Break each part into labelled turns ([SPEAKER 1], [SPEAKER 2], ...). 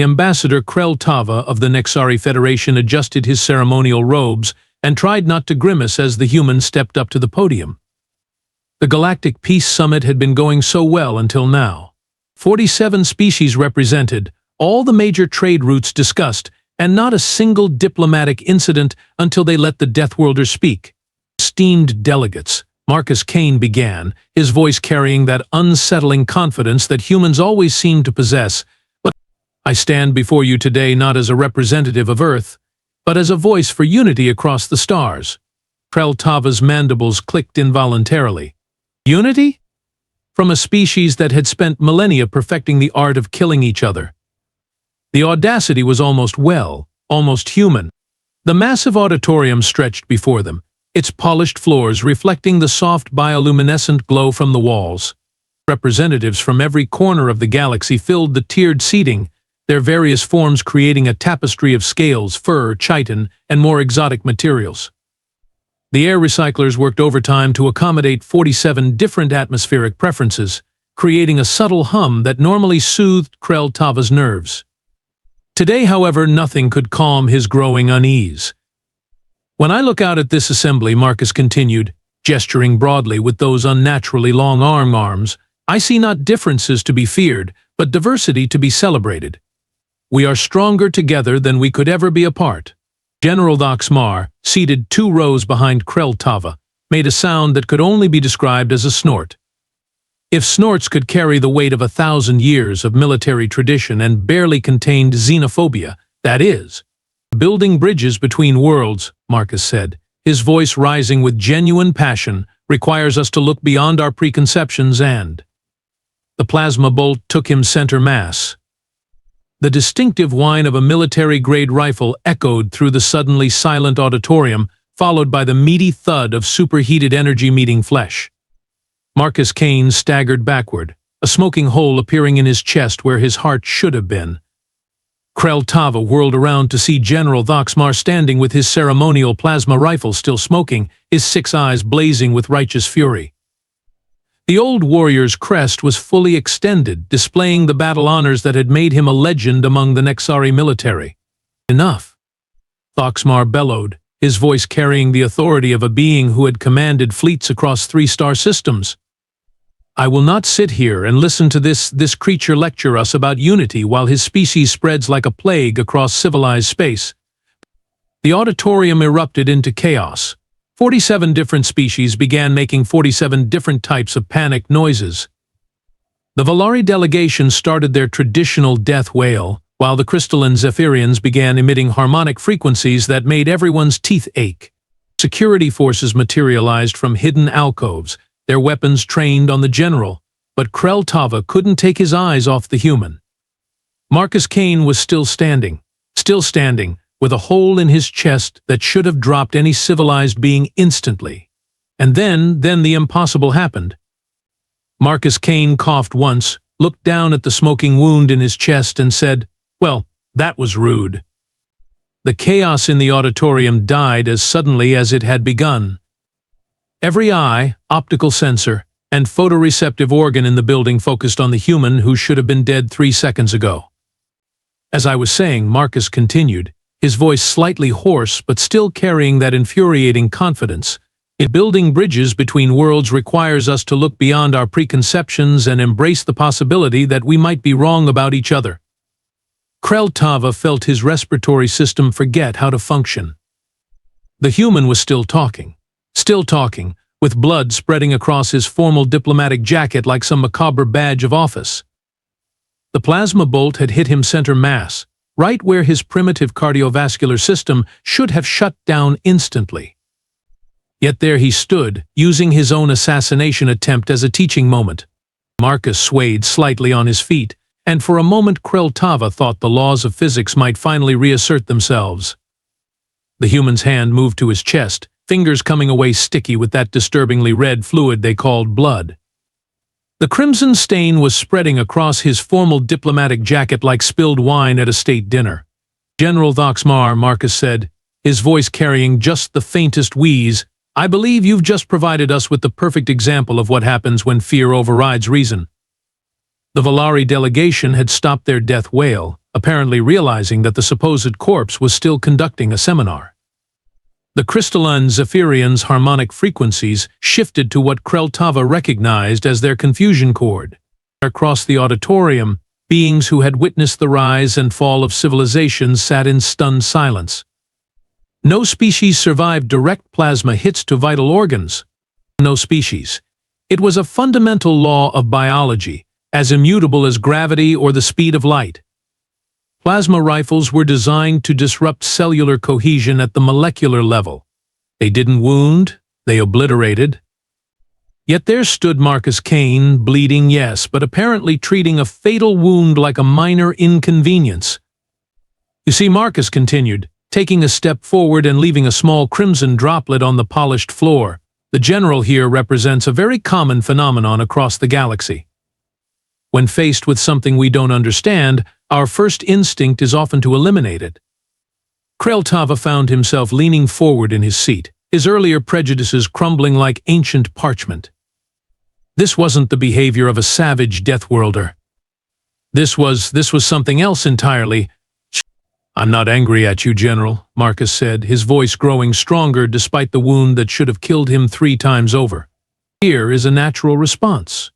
[SPEAKER 1] Ambassador Krell Tava of the Nexari Federation adjusted his ceremonial robes and tried not to grimace as the human stepped up to the podium. The Galactic Peace Summit had been going so well until now. 47 species represented, all the major trade routes discussed, and not a single diplomatic incident until they let the Deathworlder speak. Esteemed delegates, Marcus Kane began, his voice carrying that unsettling confidence that humans always seem to possess. But I stand before you today not as a representative of Earth, but as a voice for unity across the stars. Krell Tava's mandibles clicked involuntarily. Unity? From a species that had spent millennia perfecting the art of killing each other. The audacity was almost human. The massive auditorium stretched before them, its polished floors reflecting the soft bioluminescent glow from the walls. Representatives from every corner of the galaxy filled the tiered seating, their various forms creating a tapestry of scales, fur, chitin, and more exotic materials. The air recyclers worked overtime to accommodate 47 different atmospheric preferences, creating a subtle hum that normally soothed Krell Tava's nerves. Today, however, nothing could calm his growing unease. When I look out at this assembly, Marcus continued, gesturing broadly with those unnaturally long arms, I see not differences to be feared, but diversity to be celebrated. We are stronger together than we could ever be apart. General Thox'mar, seated 2 rows behind Krell Tava, made a sound that could only be described as a snort. If snorts could carry the weight of 1,000 years of military tradition and barely contained xenophobia, that is. Building bridges between worlds, Marcus said, his voice rising with genuine passion, requires us to look beyond our preconceptions and… The plasma bolt took him center mass. The distinctive whine of a military-grade rifle echoed through the suddenly silent auditorium, followed by the meaty thud of superheated energy meeting flesh. Marcus Kane staggered backward, a smoking hole appearing in his chest where his heart should have been. Krell Tava whirled around to see General Thox'mar standing with his ceremonial plasma rifle still smoking, his 6 eyes blazing with righteous fury. The old warrior's crest was fully extended, displaying the battle honors that had made him a legend among the Nexari military. Enough! Thox'mar bellowed, his voice carrying the authority of a being who had commanded fleets across 3-star systems. I will not sit here and listen to this creature lecture us about unity while his species spreads like a plague across civilized space. The auditorium erupted into chaos. 47 different species began making 47 different types of panicked noises. The Valari delegation started their traditional death wail, while the crystalline Zephyrians began emitting harmonic frequencies that made everyone's teeth ache. Security forces materialized from hidden alcoves, their weapons trained on the general, but Krell Tava couldn't take his eyes off the human. Marcus Kane was still standing, with a hole in his chest that should have dropped any civilized being instantly. And then the impossible happened. Marcus Kane coughed once, looked down at the smoking wound in his chest and said, "Well, that was rude." The chaos in the auditorium died as suddenly as it had begun. Every eye, optical sensor, and photoreceptive organ in the building focused on the human who should have been dead 3 seconds ago. As I was saying, Marcus continued, his voice slightly hoarse but still carrying that infuriating confidence. Building bridges between worlds requires us to look beyond our preconceptions and embrace the possibility that we might be wrong about each other. Krell Tava felt his respiratory system forget how to function. The human was still talking, with blood spreading across his formal diplomatic jacket like some macabre badge of office. The plasma bolt had hit him center mass, right where his primitive cardiovascular system should have shut down instantly. Yet there he stood, using his own assassination attempt as a teaching moment. Marcus swayed slightly on his feet, and for a moment Krell Tava thought the laws of physics might finally reassert themselves. The human's hand moved to his chest, fingers coming away sticky with that disturbingly red fluid they called blood. The crimson stain was spreading across his formal diplomatic jacket like spilled wine at a state dinner. "General Thox'mar," Marcus said, his voice carrying just the faintest wheeze, "I believe you've just provided us with the perfect example of what happens when fear overrides reason." The Valari delegation had stopped their death wail, apparently realizing that the supposed corpse was still conducting a seminar. The crystalline Zephyrian's harmonic frequencies shifted to what Kreltava recognized as their confusion chord. Across the auditorium, beings who had witnessed the rise and fall of civilizations sat in stunned silence. No species survived direct plasma hits to vital organs. No species. It was a fundamental law of biology, as immutable as gravity or the speed of light. Plasma rifles were designed to disrupt cellular cohesion at the molecular level. They didn't wound, they obliterated. Yet there stood Marcus Kane, bleeding, yes, but apparently treating a fatal wound like a minor inconvenience. You see, Marcus continued, taking a step forward and leaving a small crimson droplet on the polished floor. The general here represents a very common phenomenon across the galaxy. When faced with something we don't understand, our first instinct is often to eliminate it. Kreltava found himself leaning forward in his seat, his earlier prejudices crumbling like ancient parchment. This wasn't the behavior of a savage Deathworlder. This was something else entirely. "I'm not angry at you, General," Marcus said, his voice growing stronger despite the wound that should have killed him 3 times over. "Fear is a natural response.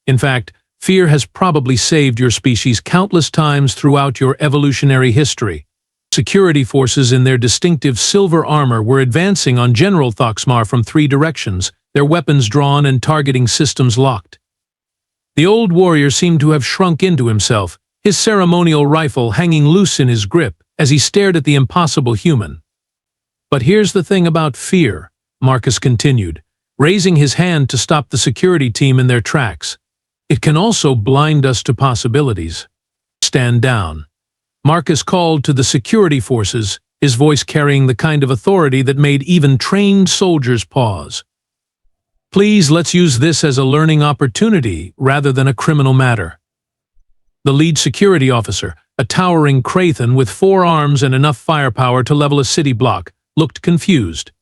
[SPEAKER 1] In fact, fear has probably saved your species countless times throughout your evolutionary history. Security forces in their distinctive silver armor were advancing on General Thox'mar from 3 directions, their weapons drawn and targeting systems locked. The old warrior seemed to have shrunk into himself, his ceremonial rifle hanging loose in his grip as he stared at the impossible human. "But here's the thing about fear," Marcus continued, raising his hand to stop the security team in their tracks. "It can also blind us to possibilities." "Stand down." Marcus called to the security forces, his voice carrying the kind of authority that made even trained soldiers pause. "Please, let's use this as a learning opportunity rather than a criminal matter." The lead security officer, a towering Krathan with 4 arms and enough firepower to level a city block, looked confused.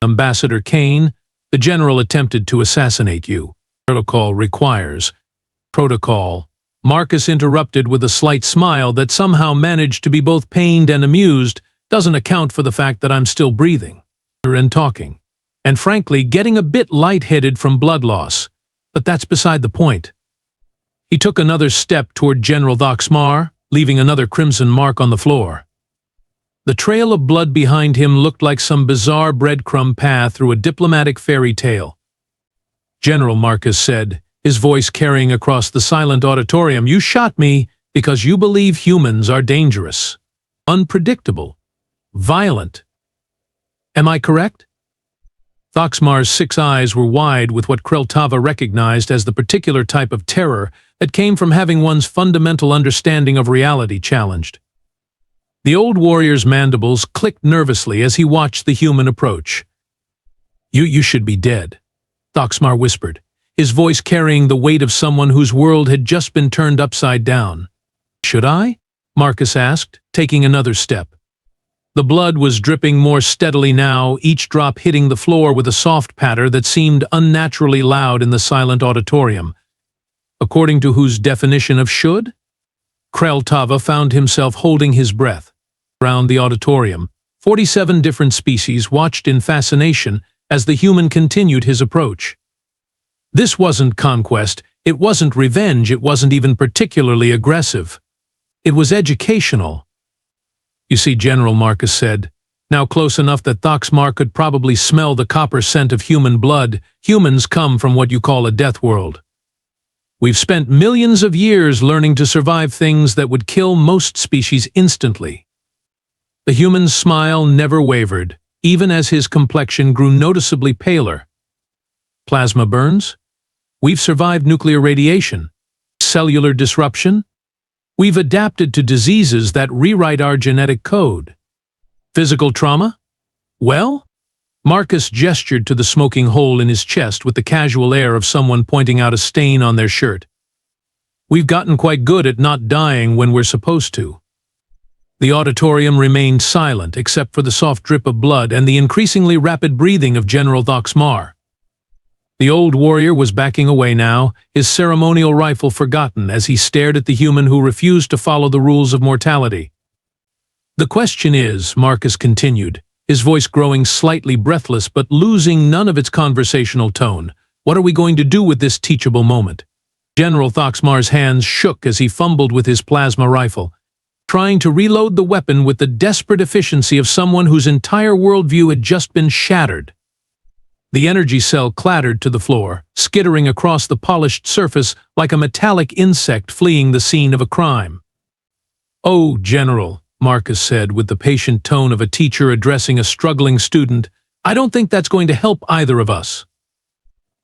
[SPEAKER 1] "Ambassador Kane, the general attempted to assassinate you. Protocol requires." "Protocol," Marcus interrupted with a slight smile that somehow managed to be both pained and amused, "doesn't account for the fact that I'm still breathing and talking, and frankly getting a bit lightheaded from blood loss. But that's beside the point." He took another step toward General Thox'mar, leaving another crimson mark on the floor. The trail of blood behind him looked like some bizarre breadcrumb path through a diplomatic fairy tale. "General," Marcus said, his voice carrying across the silent auditorium, "you shot me because you believe humans are dangerous, unpredictable, violent. Am I correct?" Thox'mar's 6 eyes were wide with what Kreltava recognized as the particular type of terror that came from having one's fundamental understanding of reality challenged. The old warrior's mandibles clicked nervously as he watched the human approach. You should be dead," Thox'mar whispered, his voice carrying the weight of someone whose world had just been turned upside down. "Should I?" Marcus asked, taking another step. The blood was dripping more steadily now, each drop hitting the floor with a soft patter that seemed unnaturally loud in the silent auditorium. According to whose definition of should? Kreltava found himself holding his breath. Around the auditorium, 47 different species watched in fascination as the human continued his approach. This wasn't conquest, it wasn't revenge, it wasn't even particularly aggressive. It was educational. "You see, General," Marcus said, now close enough that Thox'mar could probably smell the copper scent of human blood, "humans come from what you call a death world. We've spent millions of years learning to survive things that would kill most species instantly." The human's smile never wavered, even as his complexion grew noticeably paler. "Plasma burns? We've survived nuclear radiation. Cellular disruption? We've adapted to diseases that rewrite our genetic code. Physical trauma? Well?" Marcus gestured to the smoking hole in his chest with the casual air of someone pointing out a stain on their shirt. "We've gotten quite good at not dying when we're supposed to." The auditorium remained silent except for the soft drip of blood and the increasingly rapid breathing of General Thox'mar. The old warrior was backing away now, his ceremonial rifle forgotten as he stared at the human who refused to follow the rules of mortality. "The question is," Marcus continued, his voice growing slightly breathless but losing none of its conversational tone, "what are we going to do with this teachable moment?" General Thox'mar's hands shook as he fumbled with his plasma rifle, trying to reload the weapon with the desperate efficiency of someone whose entire worldview had just been shattered. The energy cell clattered to the floor, skittering across the polished surface like a metallic insect fleeing the scene of a crime. "Oh, General," Marcus said with the patient tone of a teacher addressing a struggling student, "I don't think that's going to help either of us."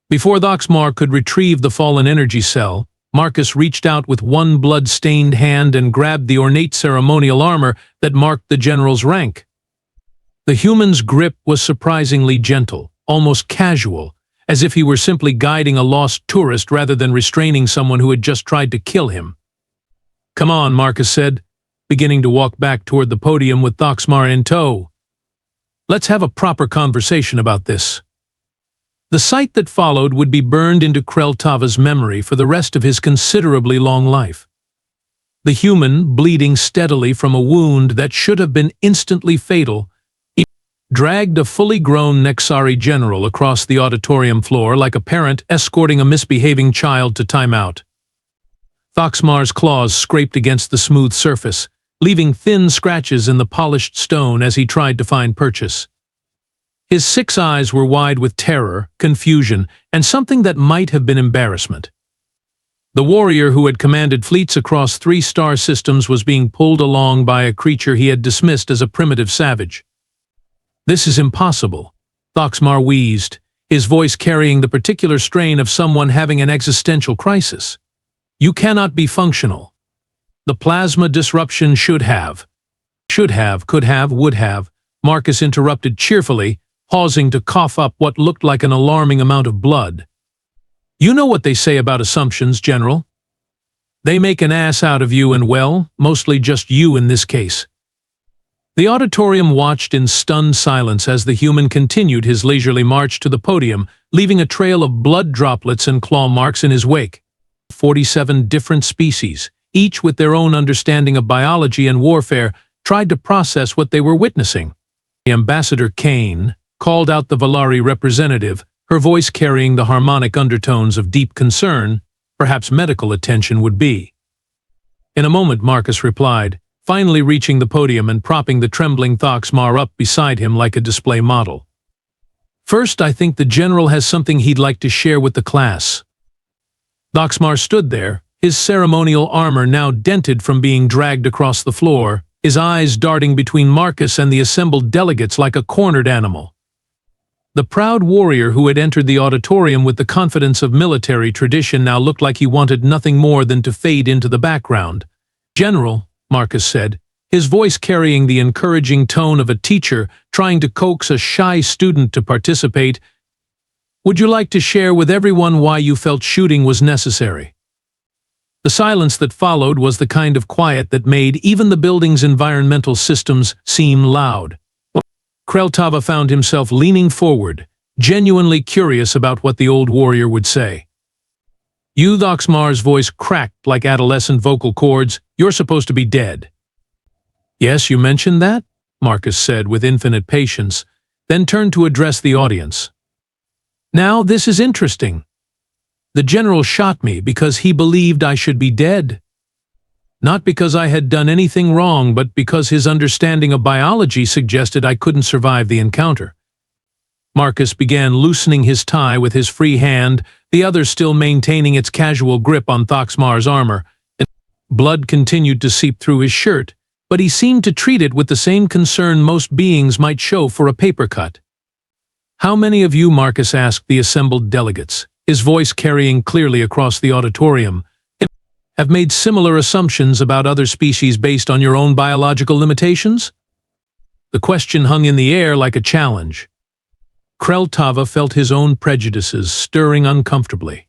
[SPEAKER 1] Before Thox'mar could retrieve the fallen energy cell, Marcus reached out with one blood-stained hand and grabbed the ornate ceremonial armor that marked the general's rank. The human's grip was surprisingly gentle, almost casual, as if he were simply guiding a lost tourist rather than restraining someone who had just tried to kill him. "Come on," Marcus said, beginning to walk back toward the podium with Thox'mar in tow. "Let's have a proper conversation about this." The sight that followed would be burned into Krell-Tava's memory for the rest of his considerably long life. The human, bleeding steadily from a wound that should have been instantly fatal, dragged a fully grown Nexari general across the auditorium floor like a parent escorting a misbehaving child to timeout. Thox'mar's claws scraped against the smooth surface, leaving thin scratches in the polished stone as he tried to find purchase. His 6 eyes were wide with terror, confusion, and something that might have been embarrassment. The warrior who had commanded fleets across 3 star systems was being pulled along by a creature he had dismissed as a primitive savage. "This is impossible," Thox'mar wheezed, his voice carrying the particular strain of someone having an existential crisis. "You cannot be functional. The plasma disruption should have, could have, would have," Marcus interrupted cheerfully, pausing to cough up what looked like an alarming amount of blood. "You know what they say about assumptions, General. They make an ass out of you and, well, mostly just you in this case." The auditorium watched in stunned silence as the human continued his leisurely march to the podium, leaving a trail of blood droplets and claw marks in his wake. 47 different species, each with their own understanding of biology and warfare, tried to process what they were witnessing. Ambassador Kane called out the Valari representative, her voice carrying the harmonic undertones of deep concern, perhaps medical attention would be. In a moment, Marcus replied, finally reaching the podium and propping the trembling Thox'mar up beside him like a display model. "First, I think the general has something he'd like to share with the class." Thox'mar stood there, his ceremonial armor now dented from being dragged across the floor, his eyes darting between Marcus and the assembled delegates like a cornered animal. The proud warrior who had entered the auditorium with the confidence of military tradition now looked like he wanted nothing more than to fade into the background. "General," Marcus said, his voice carrying the encouraging tone of a teacher trying to coax a shy student to participate, "would you like to share with everyone why you felt shooting was necessary?" The silence that followed was the kind of quiet that made even the building's environmental systems seem loud. Krell-Tava found himself leaning forward, genuinely curious about what the old warrior would say. "You," Thox'mar's voice cracked like adolescent vocal cords, "you're supposed to be dead." "Yes, you mentioned that," Marcus said with infinite patience, then turned to address the audience. "Now, this is interesting. The general shot me because he believed I should be dead. Not because I had done anything wrong, but because his understanding of biology suggested I couldn't survive the encounter." Marcus began loosening his tie with his free hand, the other still maintaining its casual grip on Thox'mar's armor. Blood continued to seep through his shirt, but he seemed to treat it with the same concern most beings might show for a paper cut. "How many of you," Marcus asked the assembled delegates, his voice carrying clearly across the auditorium, "have made similar assumptions about other species based on your own biological limitations?" The question hung in the air like a challenge. Krell-Tava felt his own prejudices stirring uncomfortably.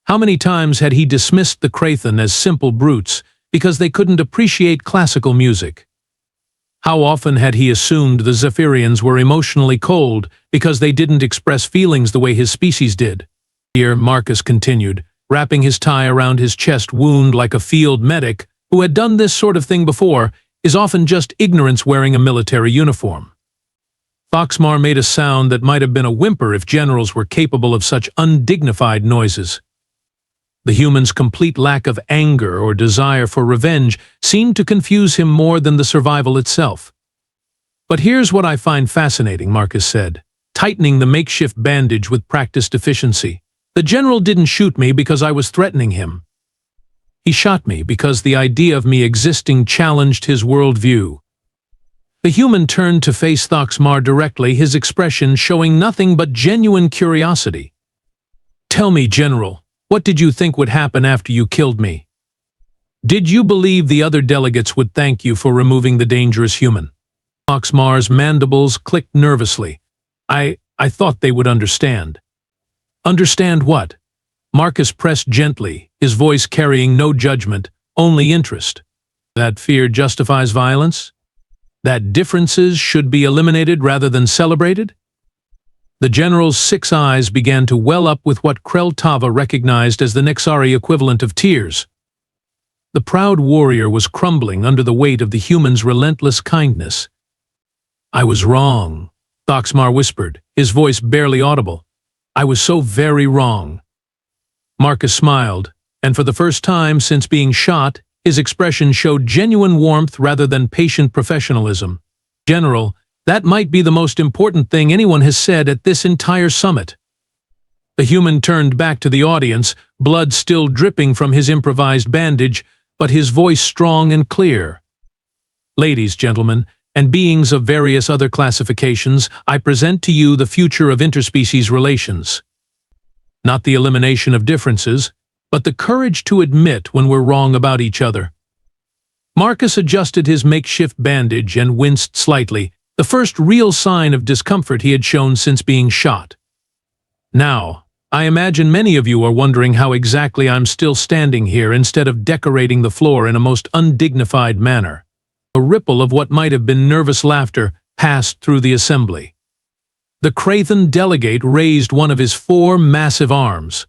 [SPEAKER 1] How many times had he dismissed the Krathan as simple brutes because they couldn't appreciate classical music? How often had he assumed the Zephyrians were emotionally cold because they didn't express feelings the way his species did? Here, Marcus continued, wrapping his tie around his chest wound like a field medic who had done this sort of thing before, is often just ignorance wearing a military uniform. Thox'mar made a sound that might have been a whimper if generals were capable of such undignified noises. The human's complete lack of anger or desire for revenge seemed to confuse him more than the survival itself. But here's what I find fascinating, Marcus said, tightening the makeshift bandage with practiced efficiency. The general didn't shoot me because I was threatening him. He shot me because the idea of me existing challenged his worldview. The human turned to face Thox'mar directly, his expression showing nothing but genuine curiosity. Tell me, General, what did you think would happen after you killed me? Did you believe the other delegates would thank you for removing the dangerous human? Thox'mar's mandibles clicked nervously. I thought they would understand. Understand what? Marcus pressed gently, his voice carrying no judgment, only interest. That fear justifies violence? That differences should be eliminated rather than celebrated? The general's 6 eyes began to well up with what Krell-Tava recognized as the Nexari equivalent of tears. The proud warrior was crumbling under the weight of the human's relentless kindness. I was wrong, Thox'mar whispered, his voice barely audible. I was so very wrong. Marcus smiled, and for the first time since being shot, his expression showed genuine warmth rather than patient professionalism. General, that might be the most important thing anyone has said at this entire summit. The human turned back to the audience, blood still dripping from his improvised bandage, but his voice strong and clear. Ladies, gentlemen, and beings of various other classifications, I present to you the future of interspecies relations. Not the elimination of differences, but the courage to admit when we're wrong about each other. Marcus adjusted his makeshift bandage and winced slightly, the first real sign of discomfort he had shown since being shot. Now, I imagine many of you are wondering how exactly I'm still standing here instead of decorating the floor in a most undignified manner. A ripple of what might have been nervous laughter passed through the assembly. The Krathan delegate raised one of his 4 massive arms.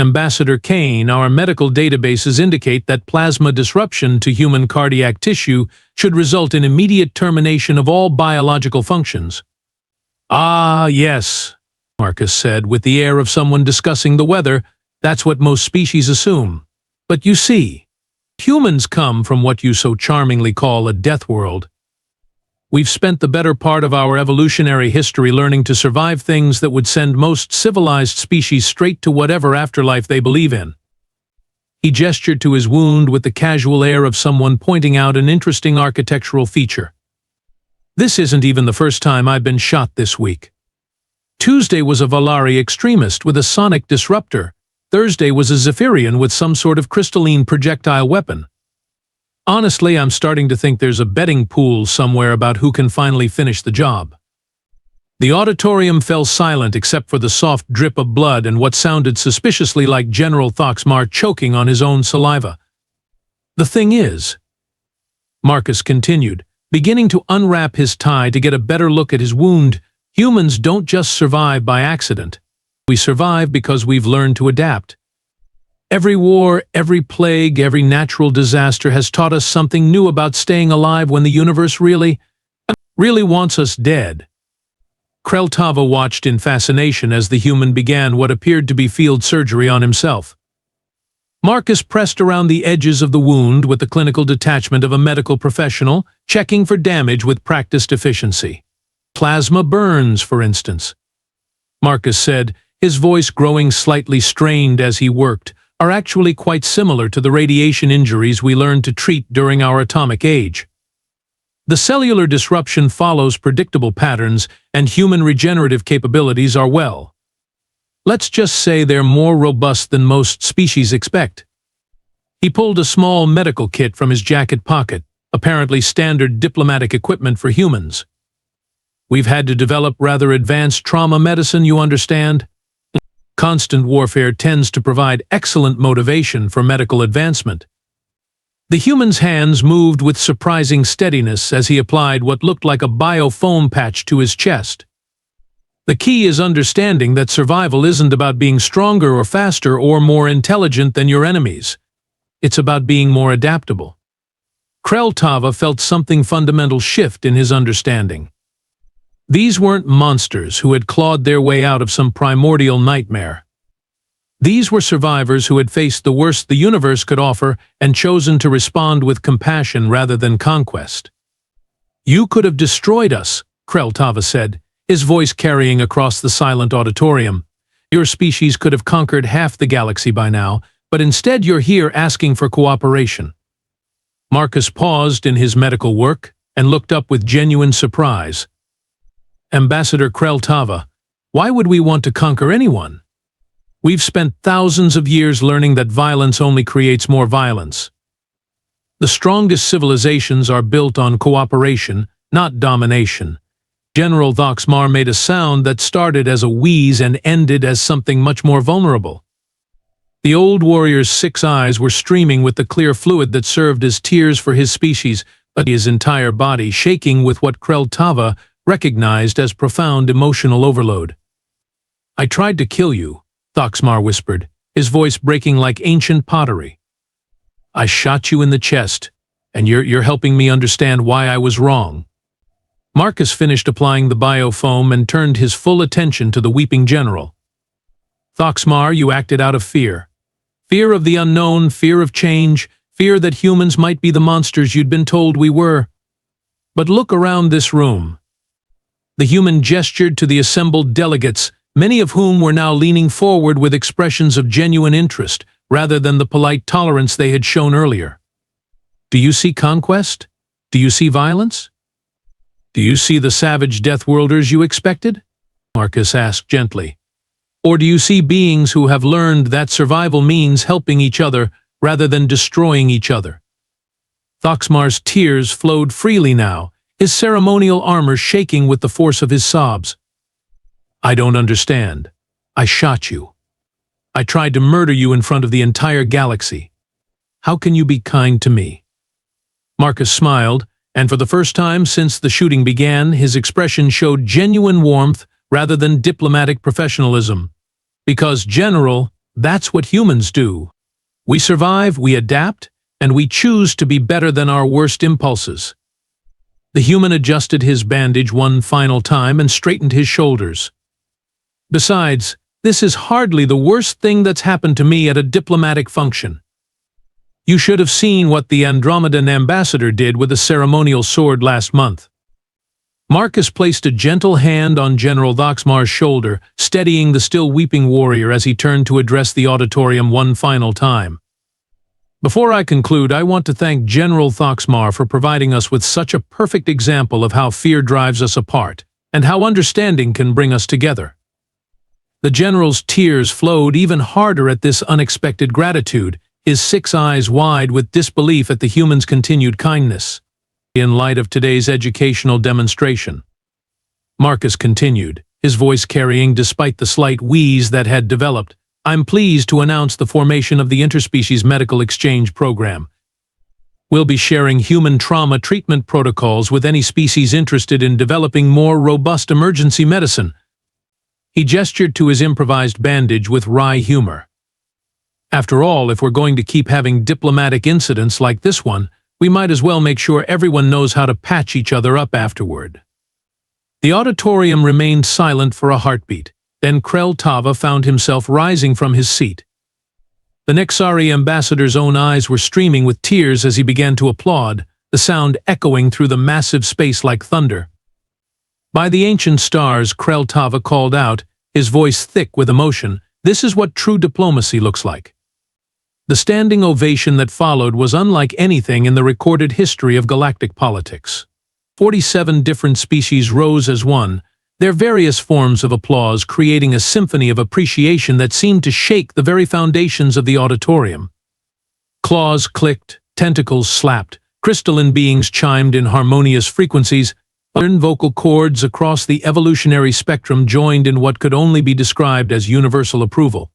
[SPEAKER 1] Ambassador Kane, our medical databases indicate that plasma disruption to human cardiac tissue should result in immediate termination of all biological functions. Ah, yes, Marcus said, with the air of someone discussing the weather. That's what most species assume. But you see, humans come from what you so charmingly call a death world. We've spent the better part of our evolutionary history learning to survive things that would send most civilized species straight to whatever afterlife they believe in. He gestured to his wound with the casual air of someone pointing out an interesting architectural feature. This isn't even the first time I've been shot this week. Tuesday was a Valari extremist with a sonic disruptor. Thursday was a Zephyrian with some sort of crystalline projectile weapon. Honestly, I'm starting to think there's a betting pool somewhere about who can finally finish the job. The auditorium fell silent except for the soft drip of blood and what sounded suspiciously like General Thox'mar choking on his own saliva. The thing is, Marcus continued, beginning to unwrap his tie to get a better look at his wound, humans don't just survive by accident. We survive because we've learned to adapt. Every war, every plague, every natural disaster has taught us something new about staying alive when the universe really wants us dead. Krell-Tava watched in fascination as the human began what appeared to be field surgery on himself. Marcus pressed around the edges of the wound with the clinical detachment of a medical professional, checking for damage with practiced efficiency. Plasma burns, for instance. Marcus said, his voice growing slightly strained as he worked, are actually quite similar to the radiation injuries we learned to treat during our atomic age. The cellular disruption follows predictable patterns, and human regenerative capabilities are well. Let's just say they're more robust than most species expect. He pulled a small medical kit from his jacket pocket, apparently standard diplomatic equipment for humans. We've had to develop rather advanced trauma medicine, you understand? Constant warfare tends to provide excellent motivation for medical advancement. The human's hands moved with surprising steadiness as he applied what looked like a biofoam patch to his chest. The key is understanding that survival isn't about being stronger or faster or more intelligent than your enemies. It's about being more adaptable. Krell Tava felt something fundamental shift in his understanding. These weren't monsters who had clawed their way out of some primordial nightmare. These were survivors who had faced the worst the universe could offer and chosen to respond with compassion rather than conquest. "You could have destroyed us," Krell Tava said, his voice carrying across the silent auditorium. "Your species could have conquered half the galaxy by now, but instead you're here asking for cooperation." Marcus paused in his medical work and looked up with genuine surprise. "Ambassador Krell Tava, why would we want to conquer anyone? We've spent thousands of years learning that violence only creates more violence. The strongest civilizations are built on cooperation, not domination." General Thox'mar made a sound that started as a wheeze and ended as something much more vulnerable. The old warrior's 6 eyes were streaming with the clear fluid that served as tears for his species, but his entire body shaking with what Krell Tava recognized as profound emotional overload. "I tried to kill you," Thox'mar whispered, his voice breaking like ancient pottery. "I shot you in the chest, and you're helping me understand why I was wrong." Marcus finished applying the biofoam and turned his full attention to the weeping general. "Thox'mar, you acted out of fear. Fear of the unknown, fear of change, fear that humans might be the monsters you'd been told we were. But look around this room." The human gestured to the assembled delegates, many of whom were now leaning forward with expressions of genuine interest, rather than the polite tolerance they had shown earlier. "Do you see conquest? Do you see violence? Do you see the savage Deathworlders you expected?" Marcus asked gently. "Or do you see beings who have learned that survival means helping each other rather than destroying each other?" Thox'mar's tears flowed freely now, his ceremonial armor shaking with the force of his sobs. "I don't understand. I shot you. I tried to murder you in front of the entire galaxy. How can you be kind to me?" Marcus smiled, and for the first time since the shooting began, his expression showed genuine warmth rather than diplomatic professionalism. "Because, General, that's what humans do. We survive, we adapt, and we choose to be better than our worst impulses." The human adjusted his bandage one final time and straightened his shoulders. "Besides, this is hardly the worst thing that's happened to me at a diplomatic function. You should have seen what the Andromedan ambassador did with a ceremonial sword last month." Marcus placed a gentle hand on General Thox'mar's shoulder, steadying the still weeping warrior as he turned to address the auditorium one final time. "Before I conclude, I want to thank General Thox'mar for providing us with such a perfect example of how fear drives us apart, and how understanding can bring us together." The general's tears flowed even harder at this unexpected gratitude, his 6 eyes wide with disbelief at the human's continued kindness. "In light of today's educational demonstration," Marcus continued, his voice carrying despite the slight wheeze that had developed, "I'm pleased to announce the formation of the Interspecies Medical Exchange Program. We'll be sharing human trauma treatment protocols with any species interested in developing more robust emergency medicine." He gestured to his improvised bandage with wry humor. "After all, if we're going to keep having diplomatic incidents like this one, we might as well make sure everyone knows how to patch each other up afterward." The auditorium remained silent for a heartbeat. Then Krell Tava found himself rising from his seat. The Nexari ambassador's own eyes were streaming with tears as he began to applaud, the sound echoing through the massive space like thunder. "By the ancient stars," Krell Tava called out, his voice thick with emotion, "this is what true diplomacy looks like." The standing ovation that followed was unlike anything in the recorded history of galactic politics. 47 different species rose as one, their various forms of applause creating a symphony of appreciation that seemed to shake the very foundations of the auditorium. Claws clicked, tentacles slapped, crystalline beings chimed in harmonious frequencies, modern vocal chords across the evolutionary spectrum joined in what could only be described as universal approval.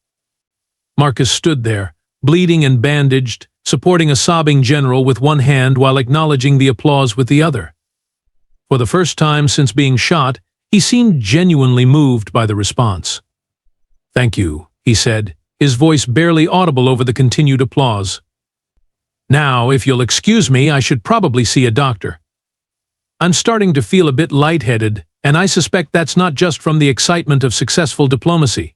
[SPEAKER 1] Marcus stood there, bleeding and bandaged, supporting a sobbing general with one hand while acknowledging the applause with the other. For the first time since being shot, he seemed genuinely moved by the response. "Thank you," he said, his voice barely audible over the continued applause. "Now, if you'll excuse me, I should probably see a doctor. I'm starting to feel a bit lightheaded, and I suspect that's not just from the excitement of successful diplomacy."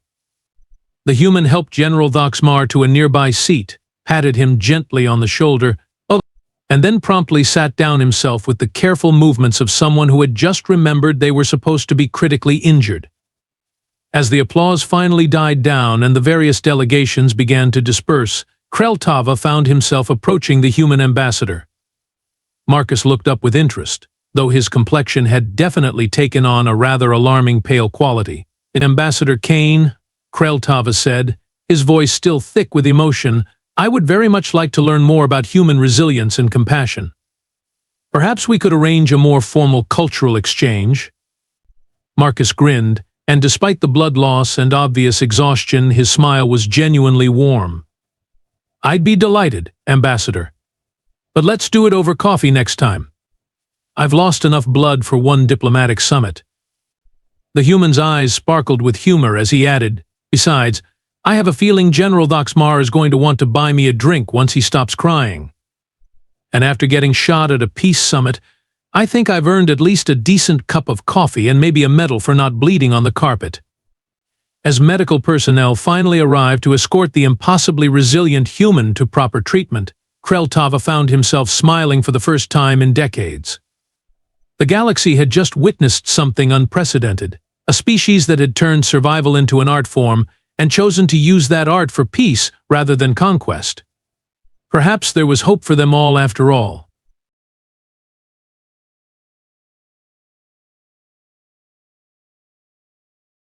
[SPEAKER 1] The human helped General Thox'mar to a nearby seat, patted him gently on the shoulder, and then promptly sat down himself with the careful movements of someone who had just remembered they were supposed to be critically injured. As the applause finally died down and the various delegations began to disperse, Kreltava found himself approaching the human ambassador. Marcus looked up with interest, though his complexion had definitely taken on a rather alarming pale quality. "Ambassador Kane," Kreltava said, his voice still thick with emotion, "I would very much like to learn more about human resilience and compassion. Perhaps we could arrange a more formal cultural exchange." Marcus grinned, and despite the blood loss and obvious exhaustion, his smile was genuinely warm. "I'd be delighted, Ambassador. But let's do it over coffee next time. I've lost enough blood for one diplomatic summit." The human's eyes sparkled with humor as he added, "Besides, I have a feeling General Thox'mar is going to want to buy me a drink once he stops crying. And after getting shot at a peace summit, I think I've earned at least a decent cup of coffee and maybe a medal for not bleeding on the carpet." As medical personnel finally arrived to escort the impossibly resilient human to proper treatment, Kreltava found himself smiling for the first time in decades. The galaxy had just witnessed something unprecedented, a species that had turned survival into an art form and chosen to use that art for peace rather than conquest. Perhaps there was hope for them all after all.